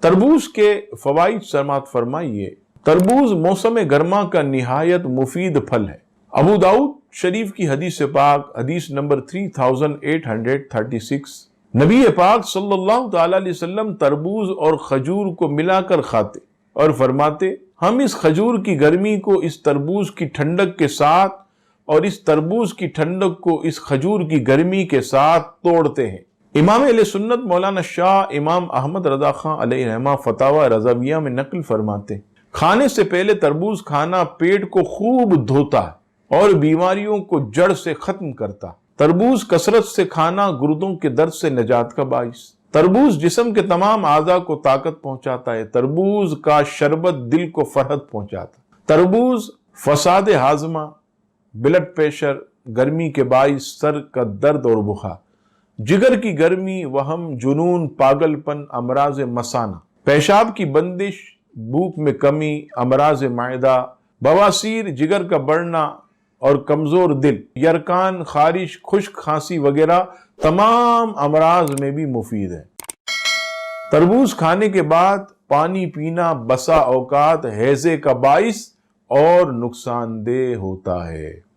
तरबूज के फवाइद समात फरमाइए। तरबूज मौसम गर्मा का निहायत मुफीद फल है। अबू दाऊद शरीफ की हदीस पाक, हदीस नंबर 3836, नबी पाक सल्लल्लाहु ताला अलैहि वसल्लम तरबूज और खजूर को मिलाकर खाते और फरमाते, हम इस खजूर की गर्मी को इस तरबूज की ठंडक के साथ और इस तरबूज की ठंडक को इस खजूर की गर्मी के साथ तोड़ते हैं। इमाम अहले सुन्नत मौलाना शाह इमाम अहमद रजा खां अलैहि रहमा फतावा रज़ाविया में नकल फरमाते, खाने से पहले तरबूज खाना पेट को खूब धोता है और बीमारियों को जड़ से खत्म करता। तरबूज कसरत से खाना गुर्दों के दर्द से निजात का बाइस। तरबूज जिस्म के तमाम आज़ा को ताकत पहुंचाता है। तरबूज का शरबत दिल को फरहत पहुंचाता। तरबूज फसाद हाजमा, ब्लड प्रेशर, गर्मी के बाइस सर का दर्द और बुखार, जिगर की गर्मी, वहम, जुनून, पागलपन, अमराज मसाना, पेशाब की बंदिश, भूख में कमी, अमराज मायदा, बवासीर, जिगर का बढ़ना और कमजोर दिल, यरकान, खारिश, खुश्क खांसी वगैरह तमाम अमराज में भी मुफीद है। तरबूज खाने के बाद पानी पीना बसा औकात हैजे का बाइस और नुकसानदेह होता है।